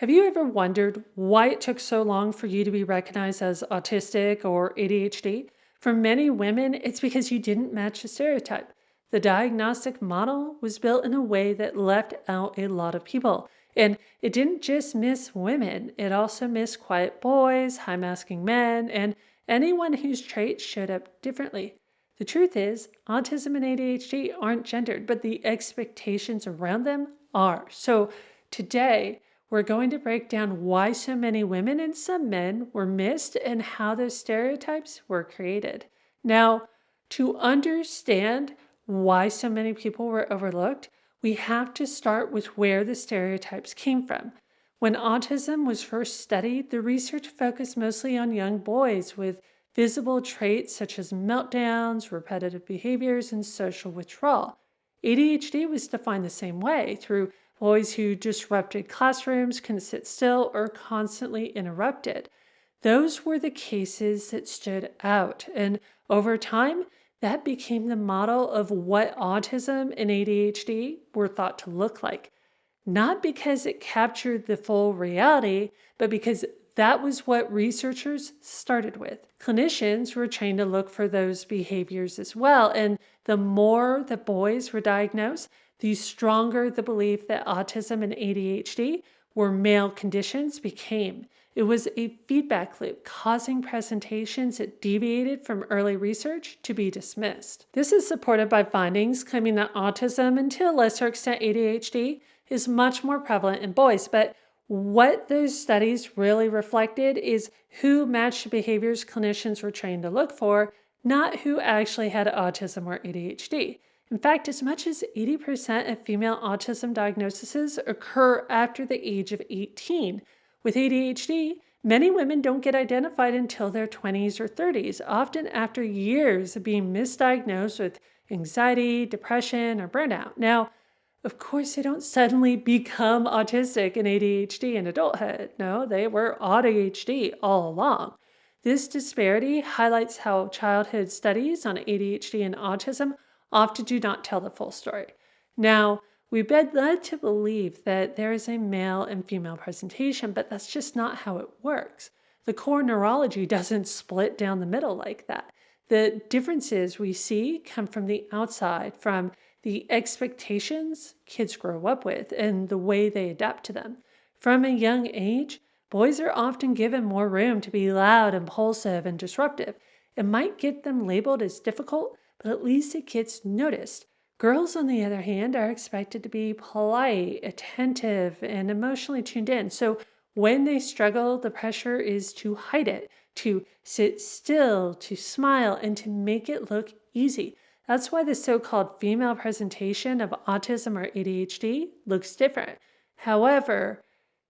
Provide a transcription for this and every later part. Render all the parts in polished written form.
Have you ever wondered why it took so long for you to be recognized as autistic or ADHD? For many women, it's because you didn't match the stereotype. The diagnostic model was built in a way that left out a lot of people. And it didn't just miss women, it also missed quiet boys, high masking men, and anyone whose traits showed up differently. The truth is, autism and ADHD aren't gendered, but the expectations around them are. So today, we're going to break down why so many women and some men were missed and how those stereotypes were created. Now, to understand why so many people were overlooked, we have to start with where the stereotypes came from. When autism was first studied, the research focused mostly on young boys with visible traits such as meltdowns, repetitive behaviors, and social withdrawal. ADHD was defined the same way, through boys who disrupted classrooms, couldn't sit still, or constantly interrupted. Those were the cases that stood out, and over time, that became the model of what autism and ADHD were thought to look like. Not because it captured the full reality, but because that was what researchers started with. Clinicians were trained to look for those behaviors as well, and the more the boys were diagnosed, the stronger the belief that autism and ADHD were male conditions became. It was a feedback loop, causing presentations that deviated from early research to be dismissed. This is supported by findings claiming that autism, and to a lesser extent ADHD, is much more prevalent in boys, but what those studies really reflected is who matched the behaviors clinicians were trained to look for, not who actually had autism or ADHD. In fact, as much as 80% of female autism diagnoses occur after the age of 18. With ADHD, many women don't get identified until their 20s or 30s, often after years of being misdiagnosed with anxiety, depression, or burnout. Now, of course, they don't suddenly become autistic and ADHD in adulthood. No, they were AuDHD all along. This disparity highlights how childhood studies on ADHD and autism often do not tell the full story. Now, we've been led to believe that there is a male and female presentation, but that's just not how it works. The core neurology doesn't split down the middle like that. The differences we see come from the outside, from the expectations kids grow up with and the way they adapt to them. From a young age, boys are often given more room to be loud, impulsive, and disruptive. It might get them labeled as difficult, but at least it gets noticed. Girls, on the other hand, are expected to be polite, attentive, and emotionally tuned in. So when they struggle, the pressure is to hide it, to sit still, to smile, and to make it look easy. That's why the so-called female presentation of autism or ADHD looks different. However,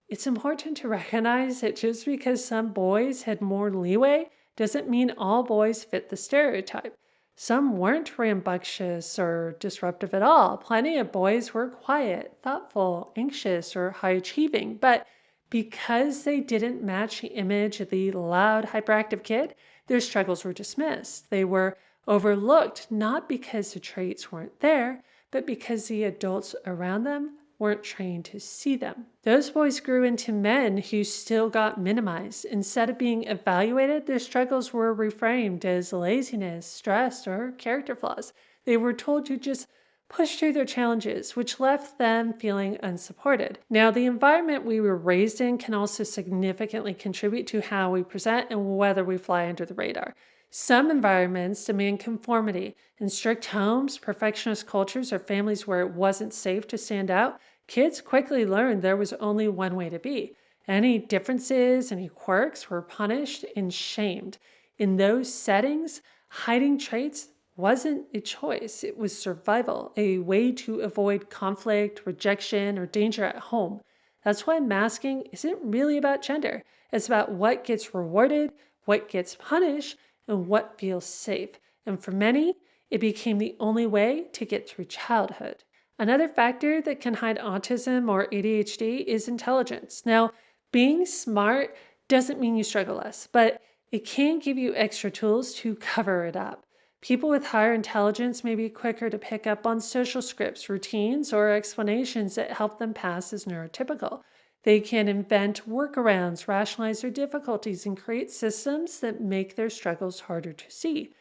it's important to recognize that just because some boys had more leeway doesn't mean all boys fit the stereotype. Some weren't rambunctious or disruptive at all. Plenty of boys were quiet, thoughtful, anxious, or high-achieving. But because they didn't match the image of the loud, hyperactive kid, their struggles were dismissed. They were overlooked, not because the traits weren't there, but because the adults around them weren't trained to see them. Those boys grew into men who still got minimized. Instead of being evaluated, their struggles were reframed as laziness, stress, or character flaws. They were told to just push through their challenges, which left them feeling unsupported. Now, the environment we were raised in can also significantly contribute to how we present and whether we fly under the radar. Some environments demand conformity. In strict homes, perfectionist cultures, or families where it wasn't safe to stand out, kids quickly learned there was only one way to be. Any differences, any quirks were punished and shamed. In those settings, hiding traits wasn't a choice. It was survival, a way to avoid conflict, rejection, or danger at home. That's why masking isn't really about gender. It's about what gets rewarded, what gets punished, and what feels safe. And for many, it became the only way to get through childhood. Another factor that can hide autism or ADHD is intelligence. Now, being smart doesn't mean you struggle less, but it can give you extra tools to cover it up. People with higher intelligence may be quicker to pick up on social scripts, routines, or explanations that help them pass as neurotypical. They can invent workarounds, rationalize their difficulties, and create systems that make their struggles harder to see.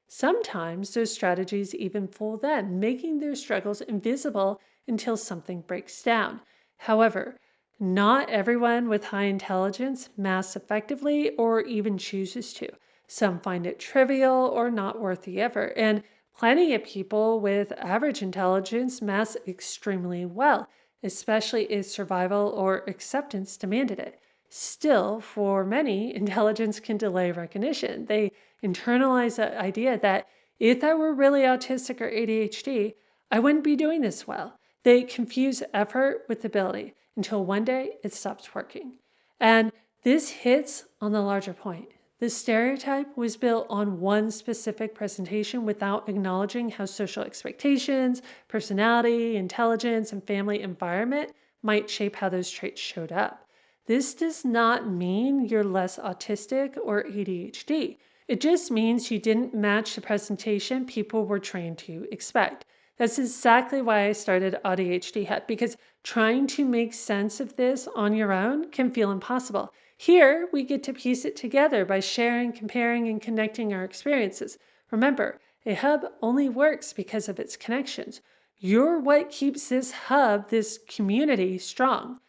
Sometimes those strategies even fool them, making their struggles invisible until something breaks down. However, not everyone with high intelligence masks effectively or even chooses to. Some find it trivial or not worth the effort, and plenty of people with average intelligence mask extremely well, especially if survival or acceptance demanded it. Still, for many, intelligence can delay recognition. They internalize the idea that if I were really autistic or ADHD, I wouldn't be doing this well. They confuse effort with ability until one day it stops working. And this hits on the larger point. The stereotype was built on one specific presentation without acknowledging how social expectations, personality, intelligence, and family environment might shape how those traits showed up. This does not mean you're less autistic or ADHD. It just means you didn't match the presentation people were trained to expect. That's exactly why I started AuDHD, because trying to make sense of this on your own can feel impossible. Here, we get to piece it together by sharing, comparing, and connecting our experiences. Remember, a hub only works because of its connections. You're what keeps this hub, this community, strong.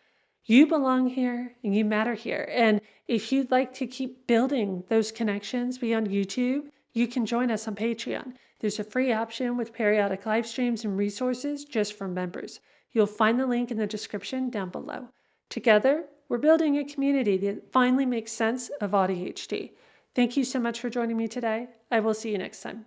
You belong here and you matter here. And if you'd like to keep building those connections beyond YouTube, you can join us on Patreon. There's a free option with periodic live streams and resources just for members. You'll find the link in the description down below. Together, we're building a community that finally makes sense of AuDHD. Thank you so much for joining me today. I will see you next time.